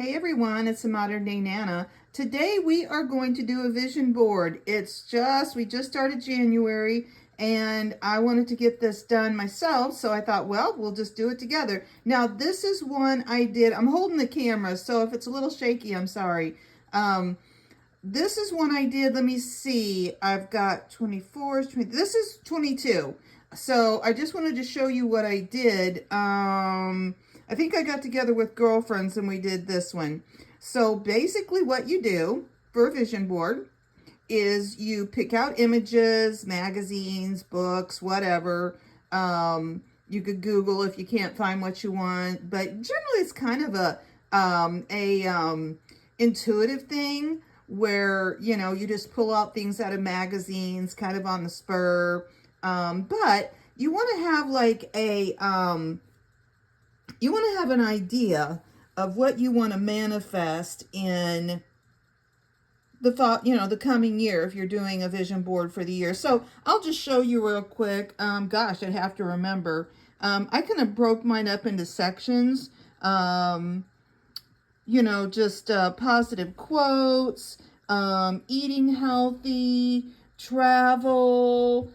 Hey everyone, it's a Modern Day Nana. Today we are going to do a vision board. We just started January and I wanted to get this done myself, so I thought, well, we'll just do it together. Now this is one I did, I'm holding the camera, so if it's a little shaky, I'm sorry. This is one I did, let me see, I've got 24, 20, this is 22. So I just wanted to show you what I did. I think I got together with girlfriends and we did this one. So basically what you do for a vision board is you pick out images, magazines, books, whatever. You could Google if you can't find what you want, but generally it's kind of a intuitive thing where, you know, you just pull out things out of magazines kind of on the spur. But you want to have like you want to have an idea of what you want to manifest in the thought, you know, the coming year if you're doing a vision board for the year. So I'll just show you real quick. Gosh, I'd have to remember. I kind of broke mine up into sections. You know, just positive quotes, eating healthy, travel,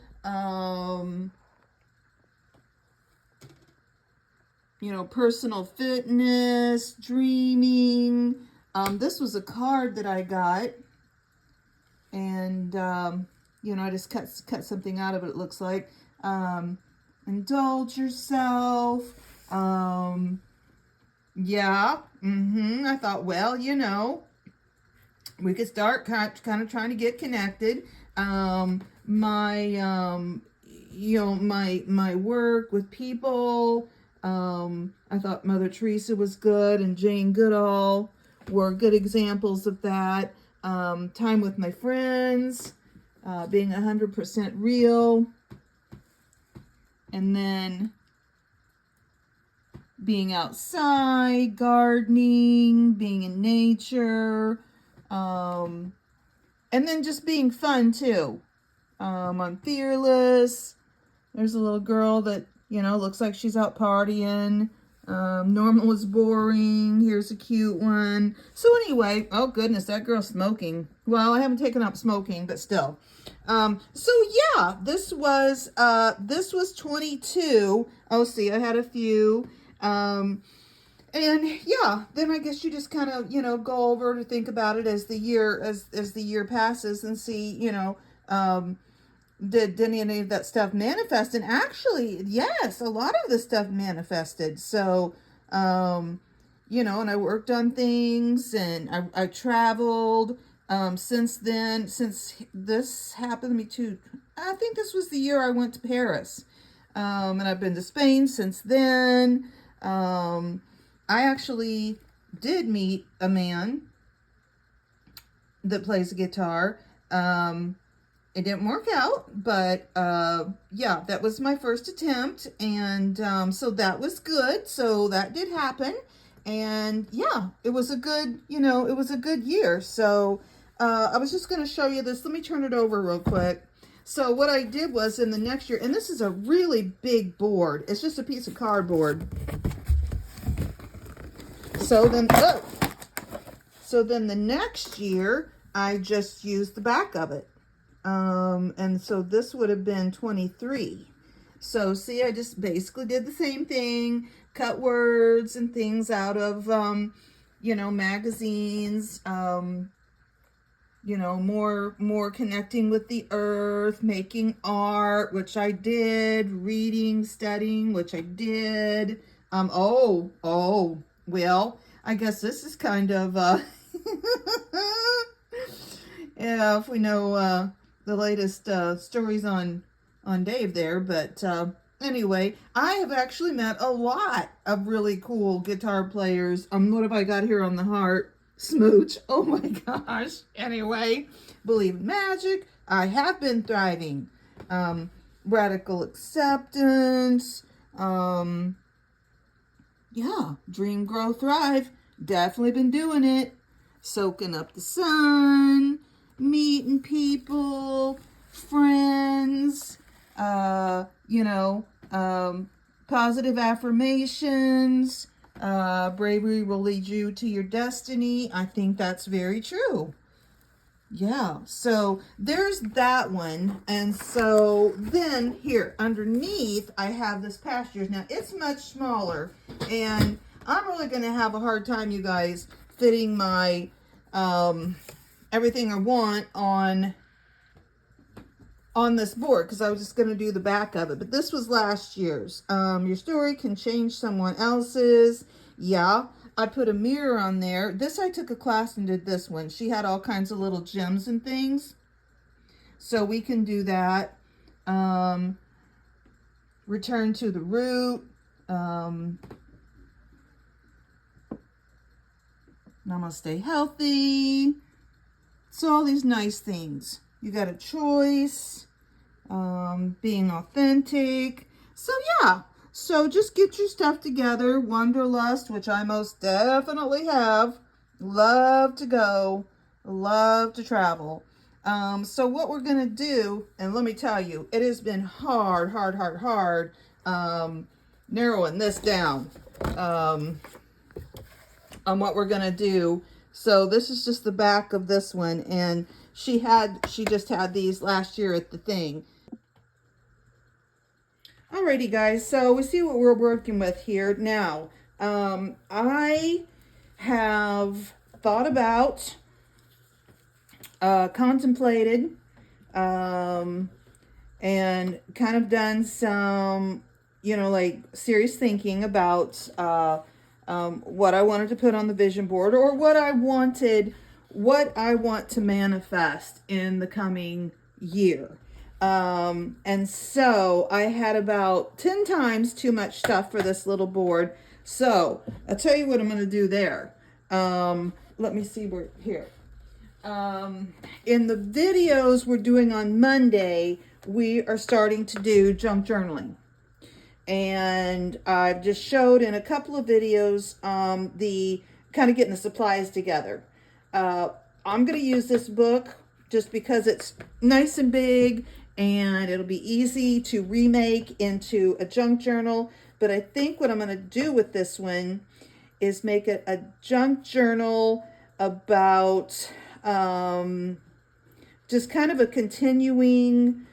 you know, personal fitness, dreaming. This was a card that I got, and you know, I just cut something out of it. It looks like indulge yourself. Yeah. I thought, well, you know, we could start kind of trying to get connected. You know, my work with people. I thought Mother Teresa was good and Jane Goodall were good examples of that. Time with my friends, being 100% real, and then being outside, gardening, being in nature, and then just being fun too. I'm fearless. There's a little girl that, you know, looks like she's out partying. Normal is boring. Here's a cute one. So anyway, oh goodness, that girl's smoking. Well, I haven't taken up smoking, but still. So yeah, this was 22. Oh, see, I had a few. And yeah, then I guess you just kind of, you know, go over to think about it as the year passes and see, you know, did any of that stuff manifest? And actually, yes, a lot of the stuff manifested. So, you know, and I worked on things and I traveled. Since then, since this happened to me too, I think this was the year I went to Paris. And I've been to Spain since then. I actually did meet a man that plays a guitar. It didn't work out, but yeah, that was my first attempt, and so that was good. So that did happen, and yeah, it was a good, you know, it was a good year. So I was just going to show you this. Let me turn it over real quick. So what I did was in the next year, and this is a really big board. It's just a piece of cardboard. So then, the next year, I just used the back of it. And so this would have been 23. So see, I just basically did the same thing, cut words and things out of, you know, magazines, you know, more connecting with the earth, making art, which I did, reading, studying, which I did. Well, I guess this is kind of, yeah, if we know, the latest stories on Dave there, but anyway, I have actually met a lot of really cool guitar players. What have I got here on the heart? Smooch. Oh my gosh. Anyway, believe in magic. I have been thriving. Radical acceptance. Yeah, dream, grow, thrive. Definitely been doing it. Soaking up the sun, meeting people, friends, you know, positive affirmations, Bravery will lead you to your destiny. I think that's very true. Yeah, so there's that one. And so then here underneath, I have this past year's. Now it's much smaller, and I'm really going to have a hard time, you guys, fitting my everything I want on this board, because I was just going to do the back of it. But this was last year's. Your story can change someone else's. Yeah, I put a mirror on there. This, I took a class and did this one. She had all kinds of little gems and things. So we can do that. Return to the root. Namaste healthy. So all these nice things. You got a choice, being authentic. So yeah, so just get your stuff together. Wanderlust, which I most definitely have. Love to go, love to travel. So what we're going to do, and let me tell you, it has been hard, narrowing this down, on what we're going to do. So this is just the back of this one, and she just had these last year at the thing. Alrighty guys, so we see what we're working with here. Now, I have thought about, contemplated, and kind of done some, like serious thinking about, what I wanted to put on the vision board, or what I want to manifest in the coming year. And so I had about 10 times too much stuff for this little board. So I'll tell you what I'm going to do there. Let me see where here. In the videos we're doing on Monday, we are starting to do junk journaling. And I've just showed in a couple of videos, the kind of getting the supplies together. I'm going to use this book just because it's nice and big, and it'll be easy to remake into a junk journal. But I think what I'm going to do with this one is make it a junk journal about, just kind of a continuing,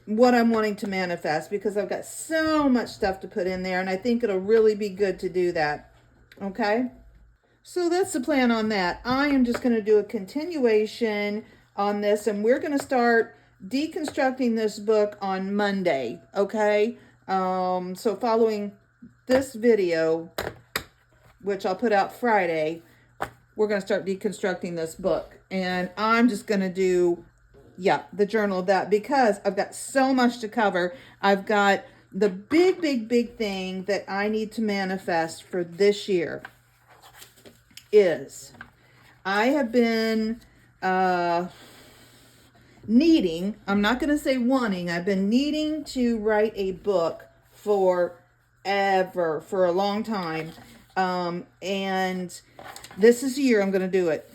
what I'm wanting to manifest, because I've got so much stuff to put in there, and I think it'll really be good to do that. Okay, so that's the plan on that. I am just going to do a continuation on this, and we're going to start deconstructing this book on Monday. Okay, so following this video, which I'll put out Friday, we're going to start deconstructing this book, and I'm just going to do the journal of that, because I've got so much to cover. I've got the big thing that I need to manifest for this year is I have been needing, I'm not going to say wanting, I've been needing to write a book for a long time. And this is the year I'm going to do it.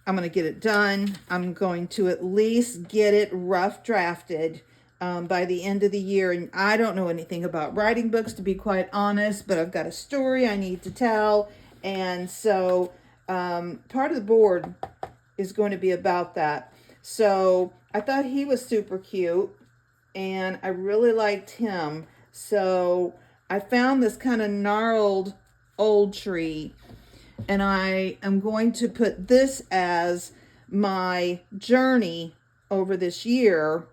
I'm going to get it done. I'm going to at least get it rough drafted by the end of the year. And I don't know anything about writing books, to be quite honest, but I've got a story I need to tell. And so part of the board is going to be about that. So I thought he was super cute, and I really liked him. So I found this kind of gnarled old tree, and I am going to put this as my journey over this year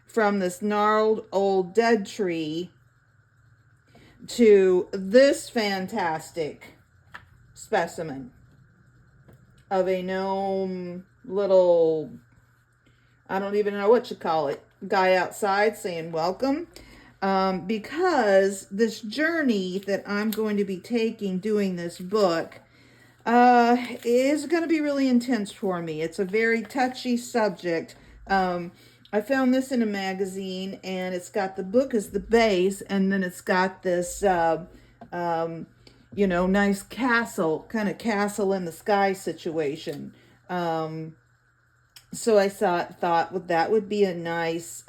from this gnarled old dead tree to this fantastic specimen of a gnome little, I don't even know what you call it, guy outside saying welcome. Because this journey that I'm going to be taking doing this book is going to be really intense for me. It's a very touchy subject. I found this in a magazine, and it's got the book as the base, and then it's got this, nice castle, kind of castle in the sky situation. So I thought that would be a nice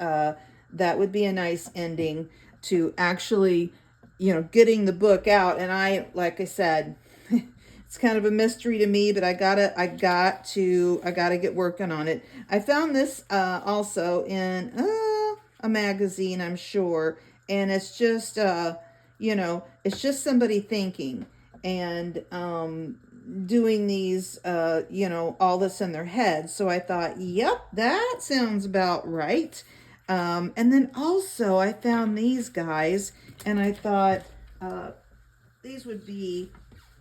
ending to actually, getting the book out. And like I said, it's kind of a mystery to me, but I got to get working on it. I found this also in a magazine, I'm sure, and it's just it's just somebody thinking and doing these all this in their head. So I thought, yep, that sounds about right. And then also I found these guys, and I thought these would be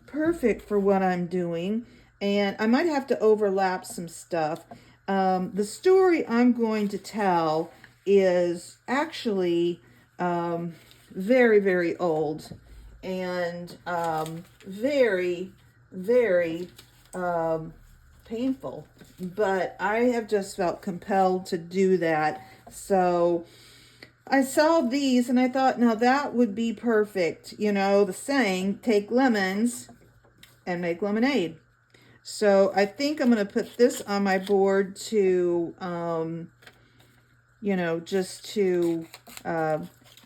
perfect for what I'm doing, and I might have to overlap some stuff. The story I'm going to tell is actually very, very old, and very, very painful, but I have just felt compelled to do that. So I saw these and I thought, now that would be perfect. The saying, take lemons and make lemonade. So I think I'm going to put this on my board to, just to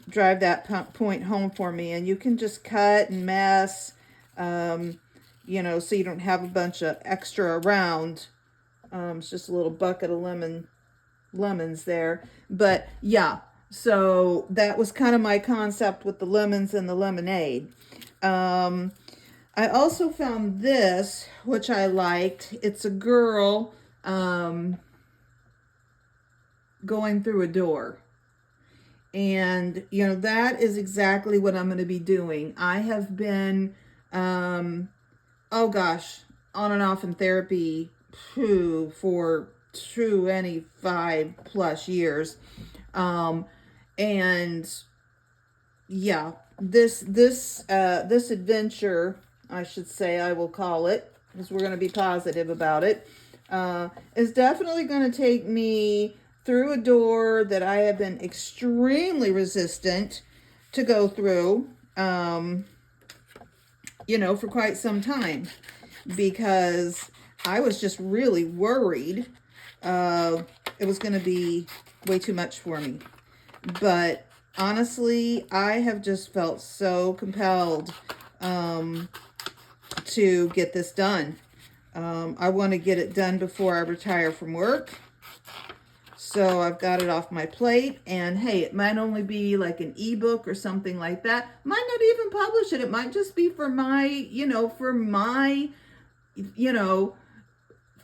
drive that point home for me. And you can just cut and mess, so you don't have a bunch of extra around. It's just a little bucket of lemons there. But yeah, so that was kind of my concept with the lemons and the lemonade. I also found this, which I liked. It's a girl going through a door. And, that is exactly what I'm going to be doing. I have been, on and off in therapy for 25+ years. And yeah, this adventure, I should say, I will call it, because we're going to be positive about it, is definitely going to take me through a door that I have been extremely resistant to go through, for quite some time, because I was just really worried it was going to be way too much for me. But honestly, I have just felt so compelled to get this done. I want to get it done before I retire from work. So I've got it off my plate, and hey, it might only be like an ebook or something like that. Might not even publish it. It might just be for my,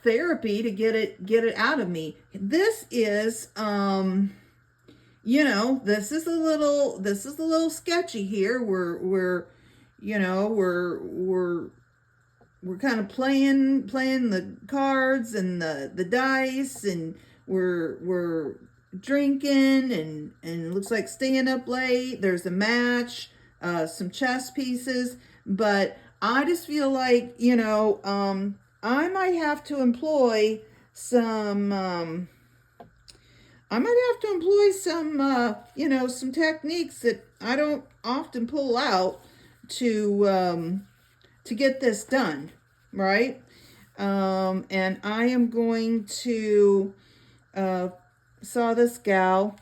therapy to get it out of me. This is, this is a little sketchy here. We're kind of playing the cards and the dice, and we're drinking, and it looks like staying up late. There's a match, some chess pieces, but I just feel like, I might have to employ some, some techniques that I don't often pull out to get this done, right? And I am going to, saw this gal,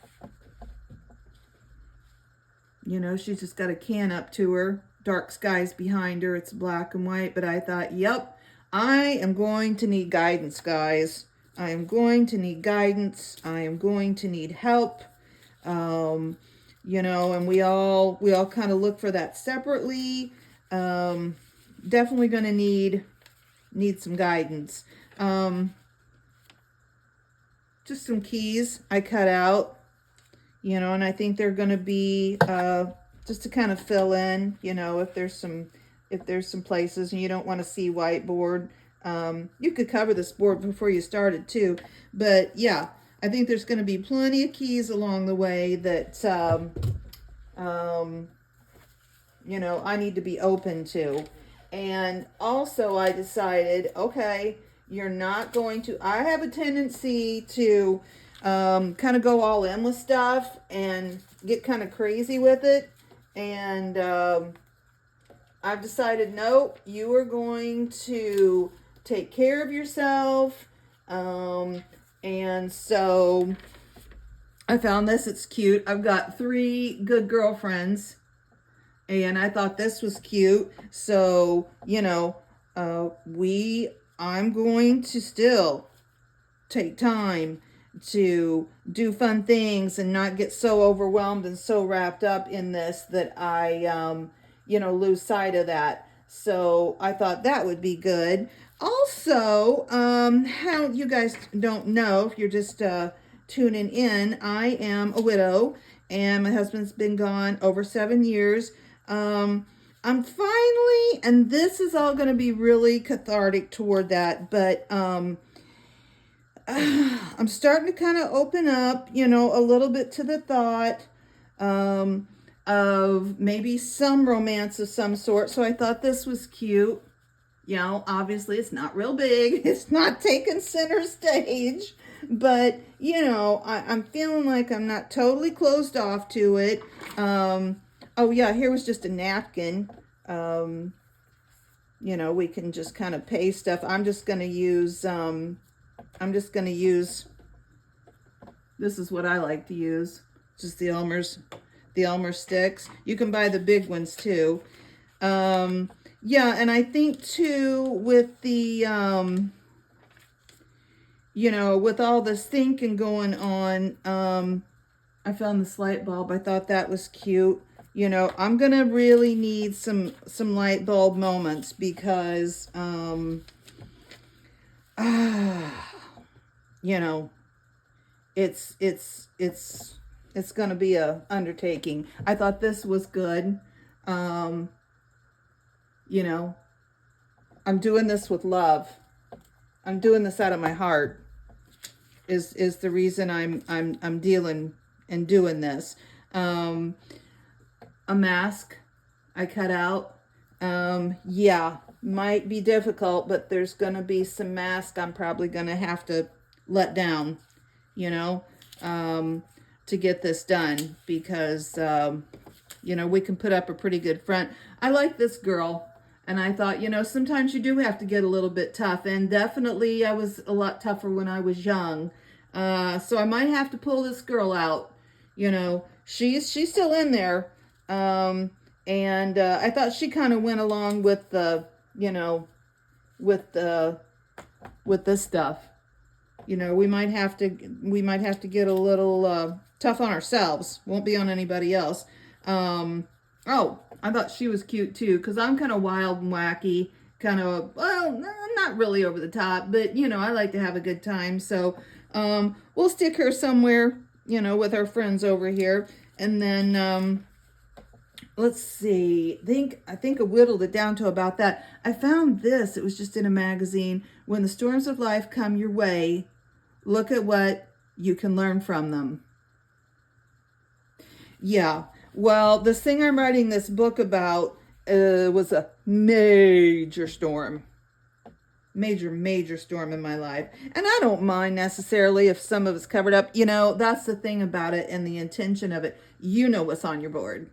she's just got a can up to her, dark skies behind her, it's black and white, but I thought, yep, I am going to need guidance, guys. I am going to need guidance. I am going to need help. And we all kind of look for that separately. Definitely going to need some guidance. Just some keys I cut out, and I think they're going to be just to kind of fill in, if there's some places and you don't want to see whiteboard. You could cover this board before you started too, but yeah, I think there's going to be plenty of keys along the way that I need to be open to. And also I decided, okay, you're not going to, I have a tendency to kind of go all in with stuff and get kind of crazy with it. And I've decided, no, you are going to take care of yourself. And so I found this. It's cute. I've got 3 good girlfriends, And I thought this was cute. So, you know, I'm going to still take time to do fun things and not get so overwhelmed and so wrapped up in this that I, lose sight of that. So I thought that would be good. Also, how you guys don't know, if you're just tuning in, I am a widow and my husband's been gone over 7 years. I'm finally, and this is all going to be really cathartic toward that, but I'm starting to kind of open up, a little bit to the thought of maybe some romance of some sort. So I thought this was cute. Obviously it's not real big. It's not taking center stage. But, I'm feeling like I'm not totally closed off to it. Oh, yeah, here was just a napkin. We can just kind of paste stuff. I'm just going to use, this is what I like to use. Just the Elmer sticks. You can buy the big ones too. Yeah, and I think too with the, with all this thinking going on, I found this light bulb. I thought that was cute. I'm going to really need some light bulb moments because, it's going to be a undertaking. I thought this was good. I'm doing this with love. I'm doing this out of my heart. Is the reason I'm dealing and doing this. A mask I cut out. Yeah, might be difficult, but there's going to be some mask I'm probably going to have to let down, to get this done because, we can put up a pretty good front. I like this girl. And I thought, sometimes you do have to get a little bit tough. And definitely I was a lot tougher when I was young. So I might have to pull this girl out. She's still in there. And I thought she kind of went along with the, with this stuff. We might have to get a little tough on ourselves. Won't be on anybody else. Oh, I thought she was cute too, because I'm kind of wild and wacky, kind of, well, not really over the top, but, I like to have a good time. So we'll stick her somewhere, with our friends over here. And then, let's see, I think I whittled it down to about that. I found this, it was just in a magazine. When the storms of life come your way, look at what you can learn from them. Yeah. Well, this thing I'm writing this book about was a major storm. Major storm in my life. And I don't mind necessarily if some of it's covered up. That's the thing about it and the intention of it. What's on your board,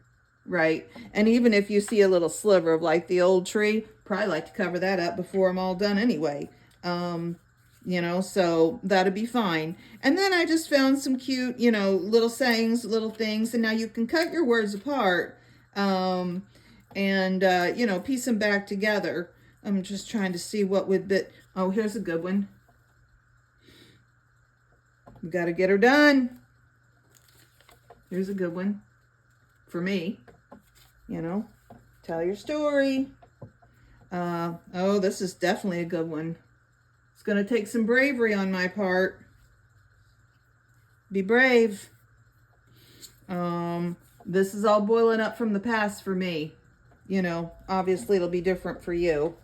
right? And even if you see a little sliver of like the old tree, probably like to cover that up before I'm all done anyway. So that'd be fine. And then I just found some cute, little sayings, little things. And now you can cut your words apart, and piece them back together. I'm just trying to see what would fit. Oh, here's a good one. We got to get her done. Here's a good one for me. Tell your story. Oh, this is definitely a good one. It's going to take some bravery on my part. Be brave. This is all boiling up from the past for me. Obviously it'll be different for you.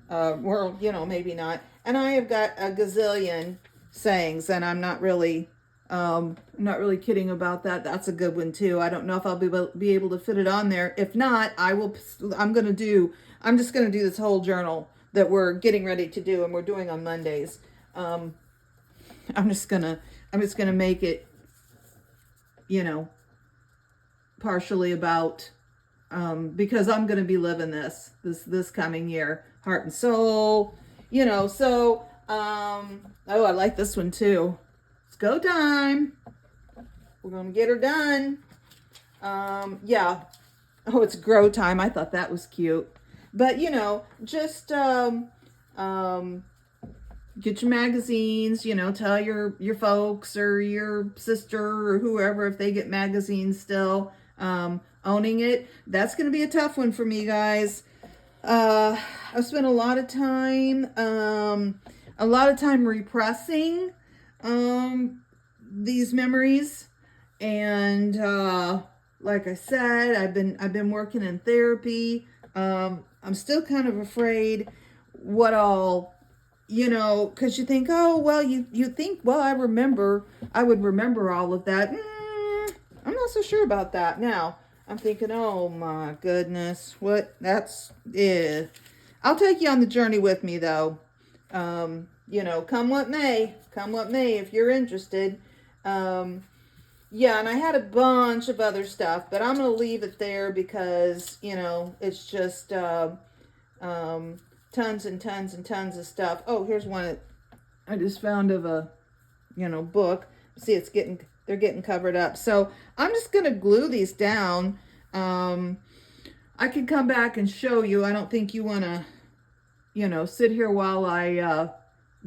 Or, maybe not. And I have got a gazillion sayings, and I'm not really kidding about that. That's a good one too. I don't know if I'll be able to fit it on there. If not, I'm just going to do this whole journal that we're getting ready to do and we're doing on Mondays. I'm just gonna make it, partially about, because I'm gonna be living this coming year, heart and soul, so, oh, I like this one too. It's go time. We're gonna get her done. Yeah. Oh, it's grow time. I thought that was cute. But, you know, just um, get your magazines, you know, tell your folks or your sister or whoever if they get magazines still. Owning it. That's going to be a tough one for me, guys. I've spent a lot of time repressing these memories, and like I said, I've been working in therapy. I'm still kind of afraid what all, you know, because you think, oh well, you think, well, I would remember all of that. I'm not so sure about that now. I'm thinking, oh my goodness, what? That's it. I'll take you on the journey with me, though. You know, come what may, if you're interested. Yeah, and I had a bunch of other stuff, but I'm going to leave it there because, you know, it's just tons and tons and tons of stuff. Oh, here's one I just found of a, you know, book. See, they're getting covered up. So I'm just going to glue these down. I can come back and show you. I don't think you want to, you know, sit here while I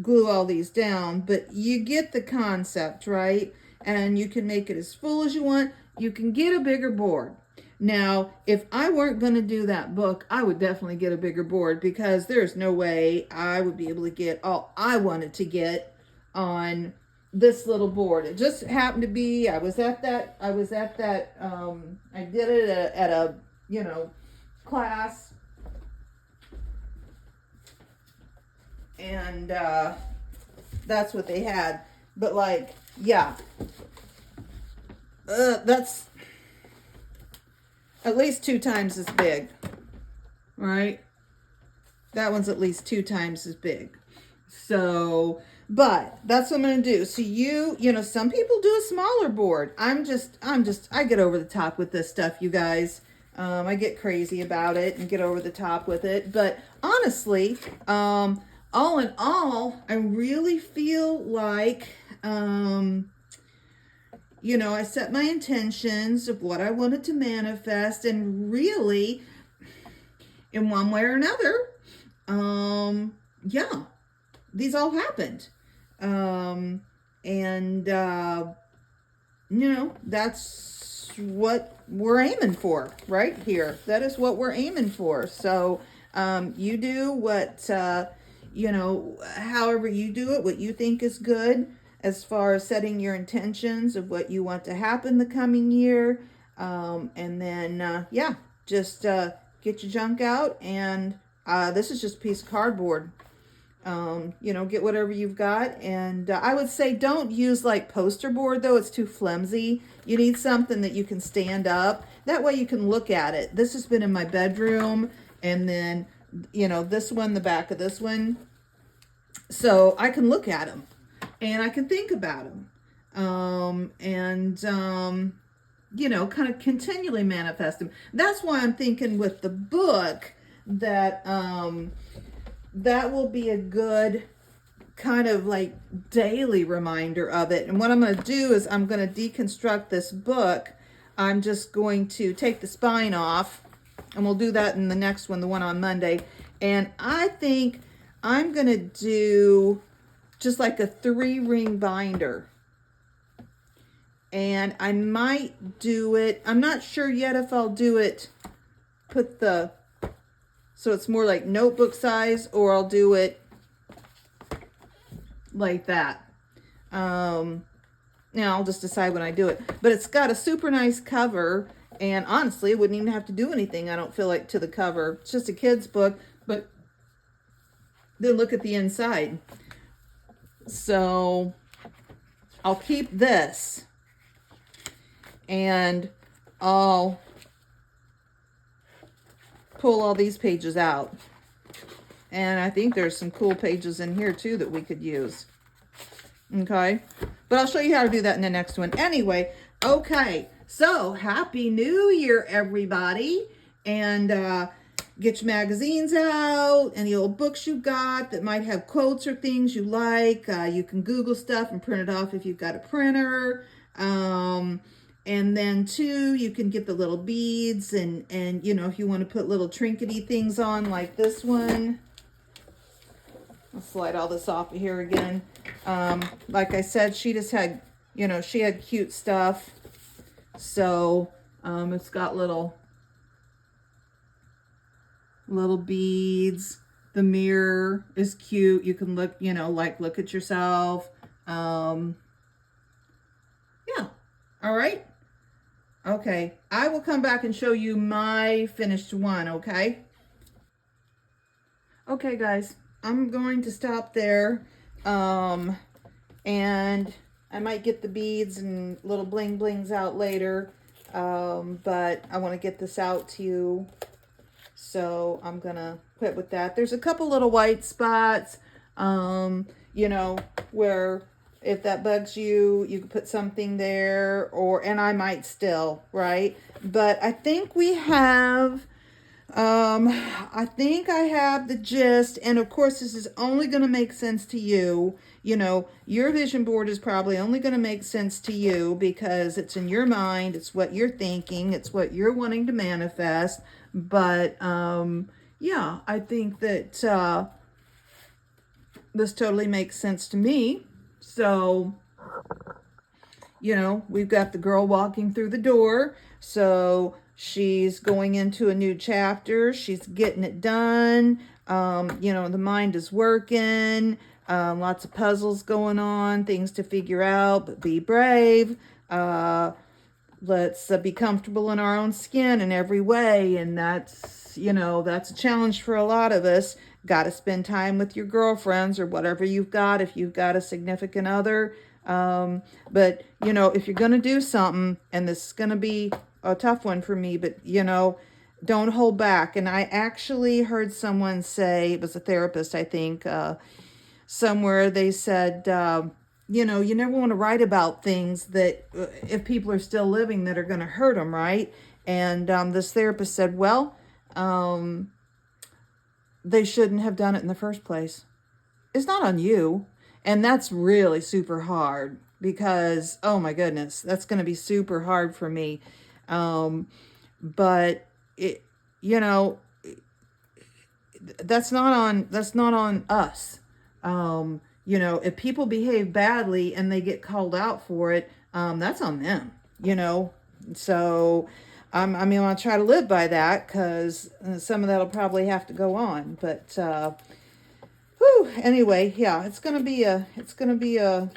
glue all these down, but you get the concept, right? And you can make it as full as you want. You can get a bigger board. Now, if I weren't going to do that book, I would definitely get a bigger board because there's no way I would be able to get all I wanted to get on this little board. It just happened to be, I did it at a, you know, class, and that's what they had. But like, yeah, that's at least 2 times as big, right? That one's at least 2 times as big. So, but that's what I'm going to do. So you know, some people do a smaller board. I get over the top with this stuff, you guys. I get crazy about it and get over the top with it. But honestly, all in all, I really feel like, you know, I set my intentions of what I wanted to manifest, and really, in one way or another, yeah, these all happened. You know, that's what we're aiming for right here. That is what we're aiming for. So, you do what, you know, however you do it, what you think is good as far as setting your intentions of what you want to happen the coming year. And then, yeah, just get your junk out. And this is just a piece of cardboard. You know, get whatever you've got. And I would say don't use like poster board, though. It's too flimsy. You need something that you can stand up. That way you can look at it. This has been in my bedroom. And then, you know, this one, the back of this one. So I can look at them. And I can think about them. You know, kind of continually manifest them. That's why I'm thinking with the book that that will be a good kind of like daily reminder of it. And what I'm going to do is I'm going to deconstruct this book. I'm just going to take the spine off, and we'll do that in the next one, the one on Monday. And I think I'm going to do just like a 3-ring binder. And I might do it, I'm not sure yet if I'll do it, so it's more like notebook size, or I'll do it like that. Now I'll just decide when I do it. But it's got a super nice cover, and honestly, it wouldn't even have to do anything, I don't feel like, to the cover. It's just a kid's book, but then look at the inside. So I'll keep this, and I'll pull all these pages out. And I think there's some cool pages in here too that we could use. Okay, but I'll show you how to do that in the next one. Anyway, okay, so Happy New Year, everybody. And get your magazines out, any old books you got that might have quotes or things you like. You can Google stuff and print it off if you've got a printer. And then too, you can get the little beads and you know, if you want to put little trinkety things on like this one. I'll slide all this off of here again. Like I said, she just had, you know, she had cute stuff. So it's got little beads. The mirror is cute. You can look, you know, like look at yourself. Yeah. All right. Okay. I will come back and show you my finished one. Okay. Okay, guys. I'm going to stop there. And I might get the beads and little bling blings out later. But I want to get this out to you. So I'm going to quit with that. There's a couple little white spots, you know, where if that bugs you, you can put something there and I might still, right? But I think we have, I think I have the gist. And of course, this is only going to make sense to you. You know, your vision board is probably only going to make sense to you because it's in your mind. It's what you're thinking. It's what you're wanting to manifest. But, yeah, I think that, this totally makes sense to me. So, you know, we've got the girl walking through the door. So she's going into a new chapter. She's getting it done. You know, the mind is working. Lots of puzzles going on, things to figure out, but be brave. Let's be comfortable in our own skin in every way. And that's, you know, that's a challenge for a lot of us. Got to spend time with your girlfriends or whatever you've got, if you've got a significant other. But, you know, if you're going to do something, and this is going to be a tough one for me, but, you know, don't hold back. And I actually heard someone say, it was a therapist, I think, somewhere they said, you know, you never want to write about things that if people are still living that are going to hurt them, right? And this therapist said, well, they shouldn't have done it in the first place. It's not on you. And that's really super hard because, oh my goodness, that's going to be super hard for me. But it, you know, that's not on us. You know, if people behave badly and they get called out for it, that's on them, you know? So, I mean, I'll try to live by that because some of that'll probably have to go on, but, whew, anyway, yeah, it's going to be a,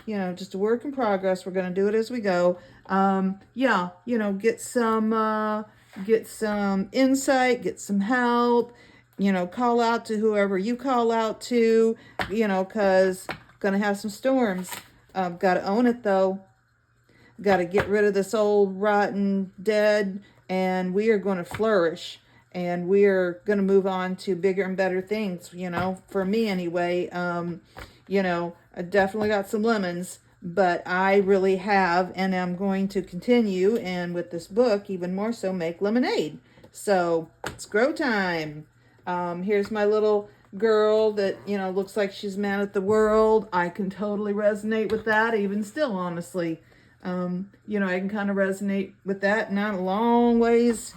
you know, just a work in progress. We're going to do it as we go. Yeah, you know, get some insight, get some help, you know, call out to whoever you call out to, you know, cause going to have some storms. Got to own it though. Got to get rid of this old rotten dead, and we are going to flourish. And we're going to move on to bigger and better things, you know, for me anyway. You know, I definitely got some lemons, but I really have, and I'm going to continue, and with this book, even more so, make lemonade. So, it's grow time. Here's my little girl that, you know, looks like she's mad at the world. I can totally resonate with that, even still, honestly. You know, I can kind of resonate with that, and I'm a long ways,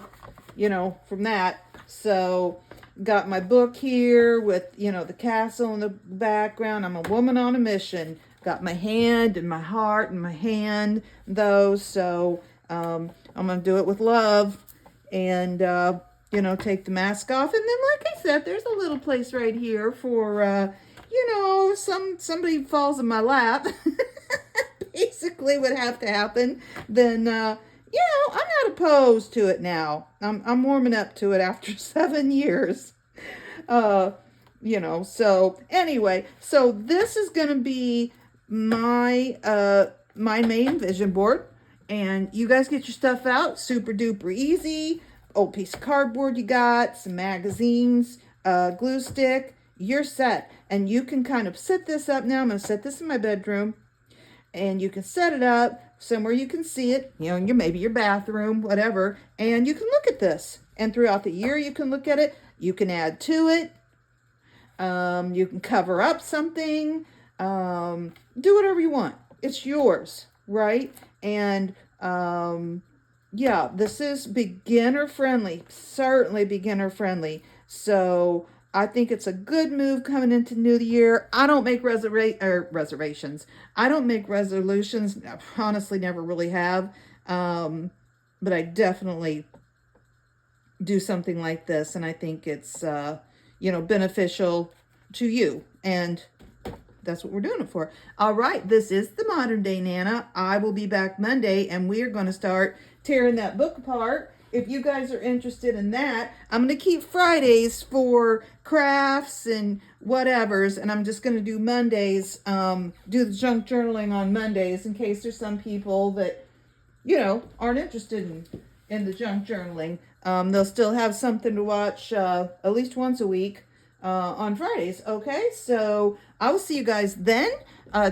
you know, from that. So got my book here with, you know, the castle in the background. I'm a woman on a mission. Got my hand and my heart and my hand though. So I'm going to do it with love and, you know, take the mask off. And then, like I said, there's a little place right here for, you know, somebody falls in my lap. Basically would have to happen. Then, you know, I'm not opposed to it now. I'm warming up to it after 7 years. You know, so anyway, so this is going to be my my main vision board, and you guys get your stuff out, super duper easy. Old piece of cardboard you got, some magazines, glue stick, you're set. And you can kind of set this up now. I'm going to set this in my bedroom. And you can set it up somewhere you can see it, you know, in maybe your bathroom, whatever. And you can look at this. And throughout the year, you can look at it. You can add to it. You can cover up something. Do whatever you want. It's yours, right? And Yeah, this is beginner friendly, certainly beginner friendly. So I think it's a good move coming into New Year. I don't make reservations. I don't make resolutions. Honestly, never really have. Um, but I definitely do something like this, and I think it's beneficial to you, and that's what we're doing it for. All right, this is the Modern Day Nana. I will be back Monday, and we are going to start tearing that book apart. If you guys are interested in that, I'm going to keep Fridays for crafts and whatevers, and I'm just going to do Mondays, do the junk journaling on Mondays in case there's some people that aren't interested in the junk journaling. They'll still have something to watch at least once a week on Fridays. Okay, so I will see you guys then.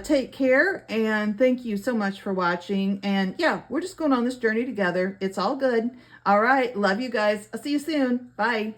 Take care, and thank you so much for watching. And yeah, we're just going on this journey together. It's all good. All right, love you guys. I'll see you soon. Bye.